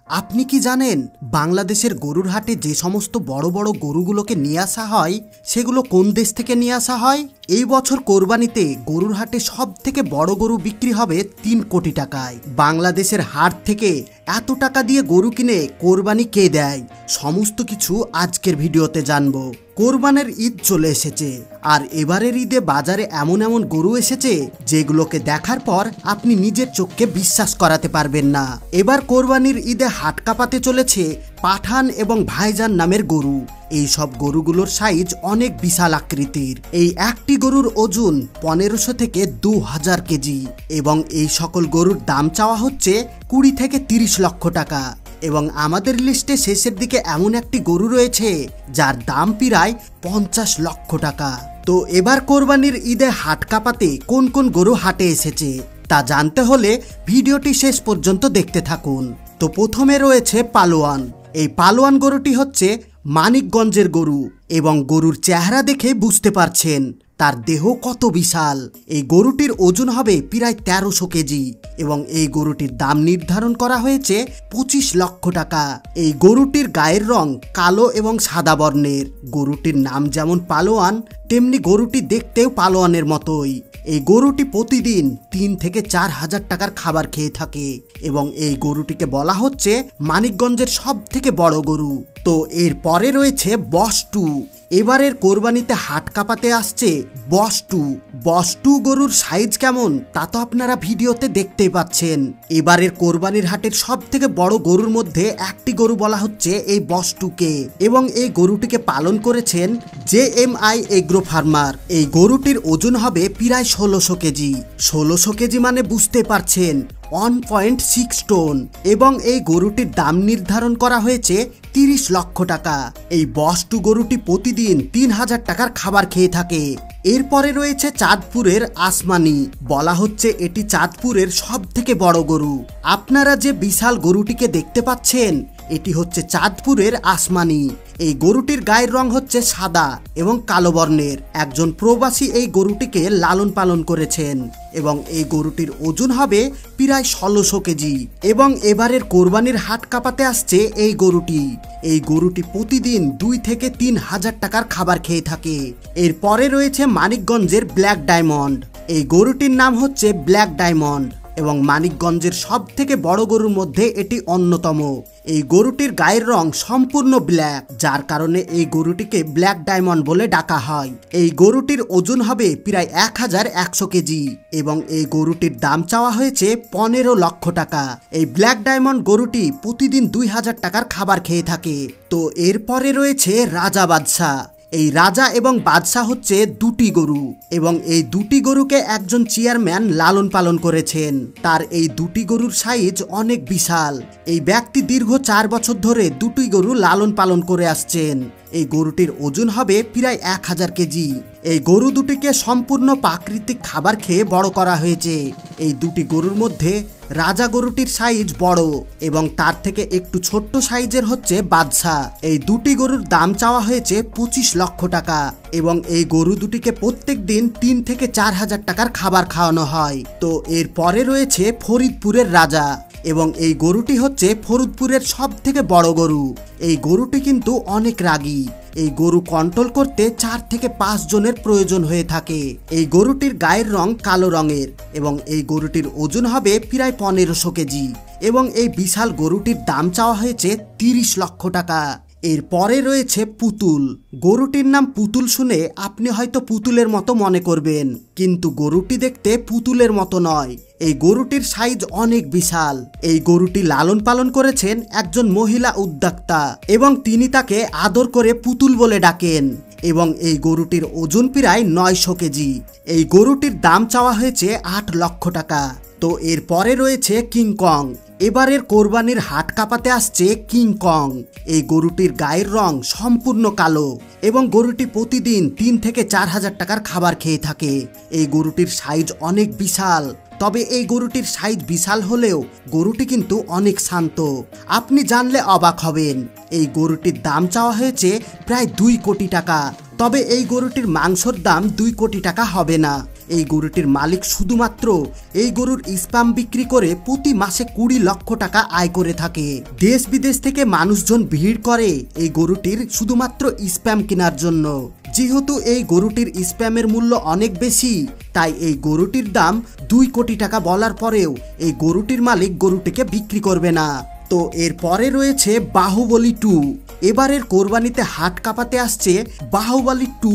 আপনি কি জানেন বাংলাদেশের গরুর হাটে যে সমস্ত বড় বড় গরুগুলোকে নিয়ে আসা হয় সেগুলো কোন দেশ থেকে নিয়ে আসা হয়? এই বছর কোরবানিতে গরুর হাটে সব থেকে বড় গরু বিক্রি হবে ৩ কোটি টাকায়। বাংলাদেশের হাট থেকে এত টাকা দিয়ে গরু কিনে কোরবানি কে দেয়, সমস্ত কিছু আজকের ভিডিওতে জানবো। কোরবানের ঈদ চলে এসেছে, আর এবারের ঈদে বাজারে এমন এমন গরু এসেছে যেগুলোকে দেখার পর আপনি নিজের চোখকে বিশ্বাস করাতে পারবেন না। এবার কোরবানির ঈদে হাট কাঁপাতে চলেছে পাঠান এবং ভাইজান নামের গরু। এই সব গরুগুলোর সাইজ অনেক বিশাল আকৃতির। এই একটি গরুর ওজন ১৫০০ থেকে ২০০০ কেজি এবং এই সকল গরুর দাম চাওয়া হচ্ছে ২০ থেকে ৩০ লক্ষ টাকা। এবং আমাদের লিস্টে শেষের দিকে এমন একটি গরু রয়েছে যার দাম প্রায় ৫০ লক্ষ টাকা। তো এবার কোরবানির ঈদে হাট কাঁপাতে কোন কোন গরু হাটে এসেছে তা জানতে হলে ভিডিওটি শেষ পর্যন্ত দেখতে থাকুন। তো প্রথমে রয়েছে পালোয়ান। এই পালোয়ান গরুটি হচ্ছে মানিকগঞ্জের গরু এবং গরুর চেহারা দেখে বুঝতে পারছেন তার দেহ কত বিশাল। এই গরুটির ওজন হবে প্রায় ১৩০০ কেজি এবং এই গরুটির দাম নির্ধারণ করা হয়েছে ২৫ লক্ষ টাকা। এই গরুটির গায়ের রং কালো এবং সাদা বর্ণের। গরুটির নাম যেমন পালোয়ান, তেমনি গরুটি দেখতেও পালোয়ানের মতোই। এই গরুটি প্রতিদিন ৩ থেকে ৪ হাজার টাকার খাবার খেয়ে থাকে এবং এই গরুটিকে বলা হচ্ছে মানিকগঞ্জের সব থেকে বড় গরু। তো এর পরে রয়েছে বস2। এবারের কোরবানিতে হাট কাঁপাতে আসছে বস2 গরুর সাইজ কেমন তা তো আপনারা ভিডিওতে দেখতেই পাচ্ছেন। এবারের কোরবানির হাটের সব থেকে বড় গরুর মধ্যে একটি গরু বলা হচ্ছে এই বস2কে এবং এই গরুটিকে পালন করেছেন JMI এগ্রো ফার্মার। এই গরুটির ওজন হবে প্রায় ১৬০০ কেজি। ১৬০০ কেজি মানে বুঝতে পারছেন 1.6 টন এবং এই গরুটির দাম নির্ধারণ করা হয়েছে ৩০ লক্ষ টাকা। এই বস2 গরুটি প্রতিদিন ৩০০০ টাকার খাবার খেয়ে থাকে। এরপরে রয়েছে চাঁদপুরের আসমানি। বলা হচ্ছে এটি চাঁদপুরের সব থেকে বড় গরু। আপনারা যে বিশাল গরুটিকে দেখতে পাচ্ছেন এটি হচ্ছে চাঁদপুরের আসমানি। এই গরুটির গায়ের রং হচ্ছে সাদা এবং কালো বর্ণের। একজন প্রবাসী এই গরুটিকে লালন পালন করেছেন এবং এই গরুটির ওজন হবে প্রায় ১৬০০ কেজি এবং এবারের কোরবানির হাট কাঁপাতে আসছে এই গরুটি। এই গরুটি প্রতিদিন ২ থেকে ৩ হাজার টাকার খাবার খেয়ে থাকে। এরপরে রয়েছে মানিকগঞ্জের ব্ল্যাক ডায়মন্ড। এই গরুটির নাম হচ্ছে ব্ল্যাক ডায়মন্ড এবং মানিকগঞ্জের সব থেকে বড় গরুর মধ্যে এটি অন্যতম। এই গরুটির গায়ের রং সম্পূর্ণ ব্ল্যাক, যার কারণে এই গরুটিকে ব্ল্যাক ডায়মন্ড বলে ডাকা হয়। এই গরুটির ওজন হবে প্রায় ১১০০ কেজি এবং এই গরুটির দাম চাওয়া হয়েছে ১৫ লক্ষ টাকা। এই ব্ল্যাক ডায়মন্ড গরুটি প্রতিদিন ২০০০ টাকার খাবার খেয়ে থাকে। তো এরপরে রয়েছে রাজা বাদশাহ। এই রাজা এবং বাদশাহ হচ্ছে দুটি গরু এবং এই দুটি গরুকে একজন চেয়ারম্যান লালন পালন করেছেন। তার এই দুটি গরুর সাইজ অনেক বিশাল। এই ব্যক্তি দীর্ঘ ৪ বছর ধরে দুটি গরু লালন পালন করে আসছেন। এই গরুটির ওজন হবে প্রায় ১০০০ কেজি। এই গরু দুটিকে সম্পূর্ণ প্রাকৃতিক খাবার খেয়ে বড় করা হয়েছে। এই দুটি গরুর মধ্যে রাজা গরুটির সাইজ বড় এবং তার থেকে একটু ছোট্ট সাইজের হচ্ছে বাদশাহ। এই দুটি গরুর দাম চাওয়া হয়েছে ২৫ লক্ষ টাকা এবং এই গরু দুটিকে প্রত্যেক দিন ৩ থেকে ৪ হাজার টাকার খাবার খাওয়ানো হয়। তো এর পরে রয়েছে ফরিদপুরের রাজা এবং এই গরুটি হচ্ছে ফরিদপুরের সব থেকে বড় গরু। এই গরুটি কিন্তু অনেক রাগী। এই গরু কন্ট্রোল করতে ৪ থেকে ৫ জনের প্রয়োজন হয়ে থাকে। এই গরুটির গায়ের রং কালো রঙের এবং এই গরুটির ওজন হবে প্রায় ১৫০০ কেজি এবং এই বিশাল গরুটির দাম চাওয়া হয়েছে ৩০ লক্ষ টাকা। এরপরে রয়েছে পুতুল। গরুটির নাম পুতুল শুনে আপনি হয়তো পুতুলের মতো মনে করবেন, কিন্তু গরুটি দেখতে পুতুলের মতো নয়। এই গরুটির সাইজ অনেক বিশাল। এই গরুটি লালন পালন করেছেন একজন মহিলা উদ্যোক্তা এবং তিনি তাকে আদর করে পুতুল বলে ডাকেন এবং এই গরুটির ওজন প্রায় ৯০০ কেজি। এই গরুটির দাম চাওয়া হয়েছে ৮ লক্ষ টাকা। তো এরপরে রয়েছে কিংকং। এবারের কোরবানির হাট কাঁপাতে আসছে কিংকং। এই গরুটির গায়ের রং সম্পূর্ণ কালো এবং গরুটি প্রতিদিন ৩ থেকে ৪ হাজার টাকার খাবার খেয়ে থাকে। এই গরুটির সাইজ অনেক বিশাল, তবে এই গরুটির সাইজ বিশাল হলেও গরুটি কিন্তু অনেক শান্ত। আপনি জানলে অবাক হবেন, এই গরুটির দাম চাওয়া হয়েছে প্রায় ২ কোটি টাকা। তবে এই গরুটির মাংসর দাম ২ কোটি টাকা হবে না। এই গরুটির মালিক শুধুমাত্র এই গরুর স্পাম বিক্রি করে প্রতি মাসে 20 লক্ষ টাকা আয় করে থাকে। দেশ বিদেশ থেকে মানুষজন ভিড় করে এই গরুটির শুধুমাত্র স্প্যাম কেনার জন্য। যেহেতু এই গরুটির স্প্যামের মূল্য অনেক বেশি, তাই এই গরুটির দাম 2 কোটি টাকা বলার পরেও এই গরুটির মালিক গরুটিকে বিক্রি করবে না। তো এরপরে রয়েছে বাহুবলী 2। এবারের কোরবানিতে হাট কাঁপাতে আসছে বাহুবলী 2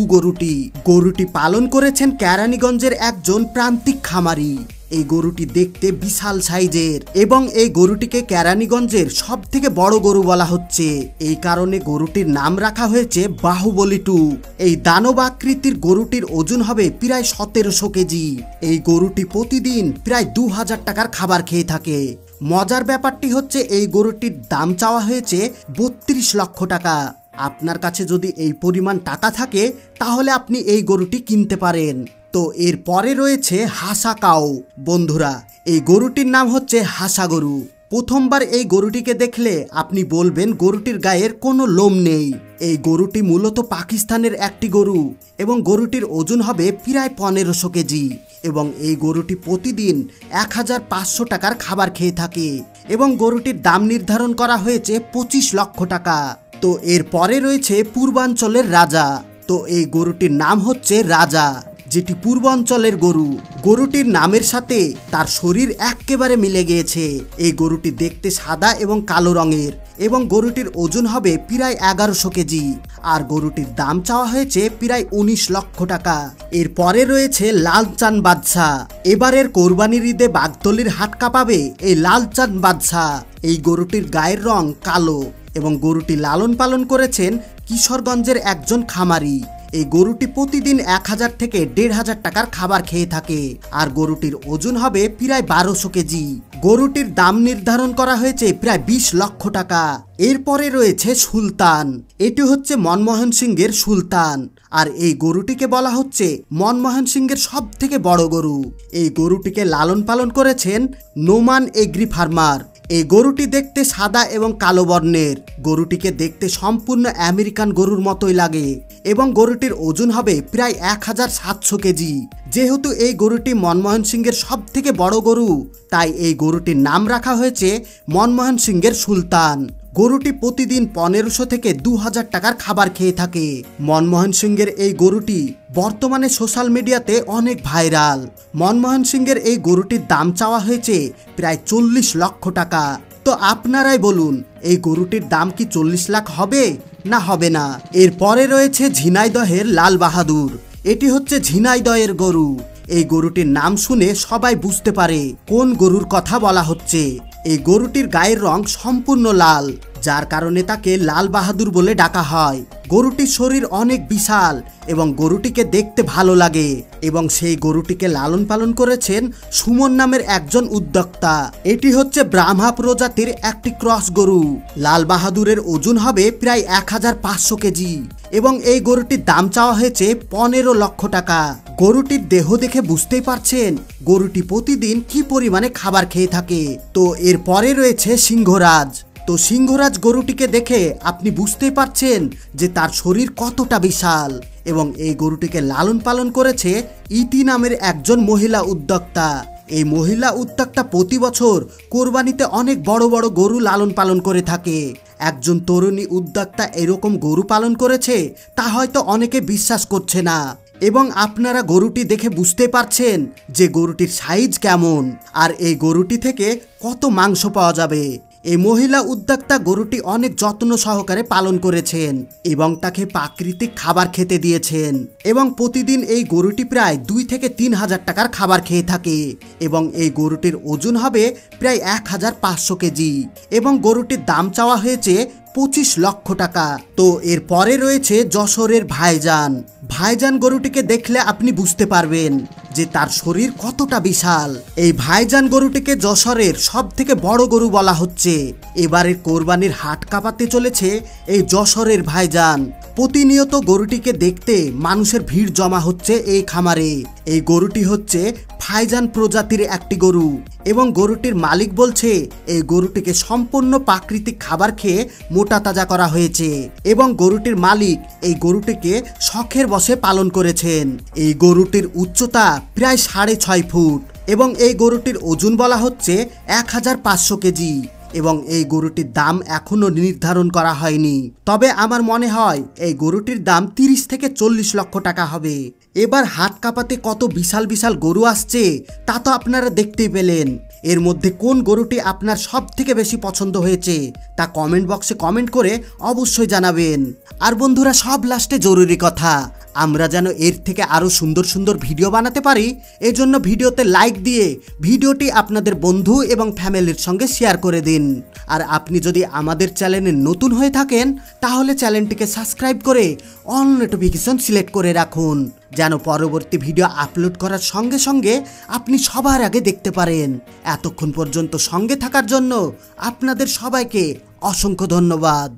গরুটি পালন করেছেন কেরানীগঞ্জের একজন প্রান্তিক খামারি। এই গরুটি দেখতে বিশাল সাইজের এবং এই গরুটিকে কেরানীগঞ্জের সব থেকে বড় গরু বলা হচ্ছে। এই কারণে গরুটির নাম রাখা হয়েছে বাহুবলী 2। এই দানব আকৃতির গরুটির ওজন হবে প্রায় 1700 কেজি। এই গরুটি প্রতিদিন প্রায় 2000 টাকার খাবার খেয়ে থাকে। মজার ব্যাপারটি হচ্ছে এই গরুটির দাম চাওয়া হয়েছে 32 লক্ষ টাকা। আপনার কাছে যদি এই পরিমাণ টাকা থাকে তাহলে আপনি এই গরুটি কিনতে পারেন। তো এরপরে রয়েছে হাসা কাউ। বন্ধুরা, এই গরুটির নাম হচ্ছে হাসা গরু। প্রথমবার এই গরুটিকে দেখলে আপনি বলবেন গরুটির গায়ের কোনো লোম নেই। এই গরুটি মূলত পাকিস্তানের একটি গরু এবং গরুটির ওজন হবে প্রায় 1500 কেজি এবং এই গরুটি প্রতিদিন 1500 টাকার খাবার খেয়ে থাকে এবং গরুটির দাম নির্ধারণ করা হয়েছে 25 লক্ষ টাকা। তো এরপরে রয়েছে পূর্বাঞ্চলের রাজা। তো এই গরুটির নাম হচ্ছে রাজা, যেটি পূর্বাঞ্চলের গরু। গরুটির নামের সাথে তার শরীর একেবারে মিলে গিয়েছে। এই গরুটি দেখতে সাদা এবং কালো রঙের এবং গরুটির ওজন হবে প্রায় 1100 কেজি আর গরুটির দাম চাওয়া হয়েছে প্রায় 19 লক্ষ টাকা। এরপরে রয়েছে লালচান বাদশাহ। এবারের কোরবানির ঈদে বাগদলির হাট কাঁপাবে এই লালচান বাদশাহ। এই গরুটির গায়ের রং কালো এবং গরুটি লালন পালন করেছেন কিশোরগঞ্জের একজন খামারি। এই গরুটি প্রতিদিন 1000 থেকে 1500 টাকার খাবার খেয়ে থাকে আর গরুটির ওজন হবে প্রায় 1200 কেজি। গরুটির দাম নির্ধারণ করা হয়েছে প্রায় 20 লক্ষ টাকা। এরপরে রয়েছে সুলতান। এটি হচ্ছে মনমোহন সিংয়ের সুলতান আর এই গরুটিকে বলা হচ্ছে মনমোহন সিংয়ের সব থেকে বড় গরু। এই গরুটিকে লালন পালন করেছেন নোমান এগ্রি ফার্মার। এই গরুটি দেখতে সাদা এবং কালো বর্ণের। গরুটিকে দেখতে সম্পূর্ণ আমেরিকান গরুর মতোই লাগে এবং গরুটির ওজন হবে প্রায় 1700 কেজি। যেহেতু এই গরুটি মনমোহন সিংয়ের সব থেকে বড় গরু, তাই এই গরুটির নাম রাখা হয়েছে মনমোহন সিংয়ের সুলতান। গরুটি প্রতিদিন 1500 থেকে 2000 টাকার খাবার খেয়ে থাকে। মনমোহন সিংয়ের এই গরুটি বর্তমানে সোশ্যাল মিডিয়াতে অনেক ভাইরাল। মনমোহন সিংয়ের এই গরুটির দাম চাওয়া হয়েছে প্রায় 40 লক্ষ টাকা। তো আপনারাই বলুন, এই গরুটির দাম কি 40 লাখ হবে না হবে না? এরপরে রয়েছে ঝিনাইদহের লাল বাহাদুর। এটি হচ্ছে ঝিনাইদহের গরু। এই গরুটির নাম শুনে সবাই বুঝতে পারে কোন গরুর কথা বলা হচ্ছে। এই গরুটির গায়ের রং সম্পূর্ণ লাল, যার কারণে তাকে লাল বাহাদুর বলে ডাকা হয়। গরুটির শরীর অনেক বিশাল এবং গরুটিকে দেখতে ভালো লাগে এবং সেই গরুটিকে লালন পালন করেছেন সুমন নামের একজন উদ্যোক্তা। এটি হচ্ছে ব্রাহ্মা প্রজাতির একটি ক্রস গরু। লাল বাহাদুরের ওজন হবে প্রায় 1500 কেজি এবং এই গরুটির দাম চাওয়া হয়েছে 15 লক্ষ টাকা। গরুটির দেহ দেখে বুঝতেই পারছেন গরুটি প্রতিদিন কি পরিমাণে খাবার খেয়ে থাকে। তো এরপরে রয়েছে সিংহরাজ। তো সিংহরাজ গরুটিকে দেখে আপনি বুঝতেই পারছেন যে তার শরীর কতটা বিশাল এবং এই গরুটিকে লালন পালন করেছে ইতি নামের একজন মহিলা উদ্যোক্তা। এই মহিলা উদ্যোক্তা প্রতি বছর কোরবানিতে অনেক বড় বড় গরু লালন পালন করে থাকে। একজন তরুণী উদ্যোক্তা এরকম গরু পালন করেছে তা হয়তো অনেকে বিশ্বাস করছে না এবং আপনারা গরুটি দেখে বুঝতে পারছেন যে গরুটির সাইজ কেমন আর এই গরুটি থেকে কত মাংস পাওয়া যাবে। এই মহিলা উদ্যোক্তা গরুটি অনেক যত্ন সহকারে পালন করেছেন এবং তাকে প্রাকৃতিক খাবার খেতে দিয়েছেন এবং প্রতিদিন এই গরুটি প্রায় 2 থেকে 3000 টাকার খাবার খেয়ে থাকে এবং এই গরুটির ওজন হবে প্রায় 1500 কেজি এবং গরুটির দাম চাওয়া হয়েছে 25 লক্ষ টাকা। তো এরপরে রয়েছে যশোরের ভাইজান। ভাইজান গরুটিকে দেখলে আপনি বুঝতে পারবেন যে তার শরীর কতটা বিশাল। এই ভাইজান গরুটিকে যশোরের সব থেকে বড় গরু বলা হচ্ছে। এবারের কোরবানির হাট কাঁপাতে চলেছে এই যশোরের ভাইজান। প্রতিনিয়ত গরুটিকে দেখতে মানুষের ভিড় জমা হচ্ছে এই খামারে। এই গরুটি হচ্ছে ভাইজান প্রজাতির একটি গরু এবং গরুটির মালিক বলছে এই গরুটিকে সম্পূর্ণ প্রাকৃতিক খাবার খেয়ে মোটা তাজা করা হয়েছে এবং গরুটির মালিক এই গরুটিকে শখের বশে বসে পালন করেছেন। এই গরুটির উচ্চতা প্রায় 6.5 ফুট এবং এই গরুটির ওজন বলা হচ্ছে 1500 কেজি এবং এই গরুটির দাম এখনো নির্ধারণ করা হয়নি। তবে আমার মনে হয় এই গরুটির দাম 30 থেকে 40 লক্ষ টাকা হবে। এবার হাত কাঁপাতে কত বিশাল বিশাল গরু আসছে তা তো আপনারা দেখতেই পেলেন। এর মধ্যে কোন গরুটি আপনার সব থেকে বেশি পছন্দ হয়েছে তা কমেন্ট বক্সে কমেন্ট করে অবশ্যই জানাবেন। আর বন্ধুরা, সব লাস্টে জরুরি কথা, আমরা যেন এর থেকে আরও সুন্দর সুন্দর ভিডিও বানাতে পারি, এজন্য ভিডিওতে লাইক দিয়ে ভিডিওটি আপনাদের বন্ধু এবং ফ্যামিলির সঙ্গে শেয়ার করে দিন। আর আপনি যদি আমাদের চ্যানেলে নতুন হয়ে থাকেন তাহলে চ্যানেলটিকে সাবস্ক্রাইব করে অল নোটিফিকেশন সিলেক্ট করে রাখুন, যেন পরবর্তী ভিডিও আপলোড করার সঙ্গে সঙ্গে আপনি সবার আগে দেখতে পারেন। এতক্ষণ পর্যন্ত সঙ্গে থাকার জন্য আপনাদের সবাইকে অসংখ্য ধন্যবাদ।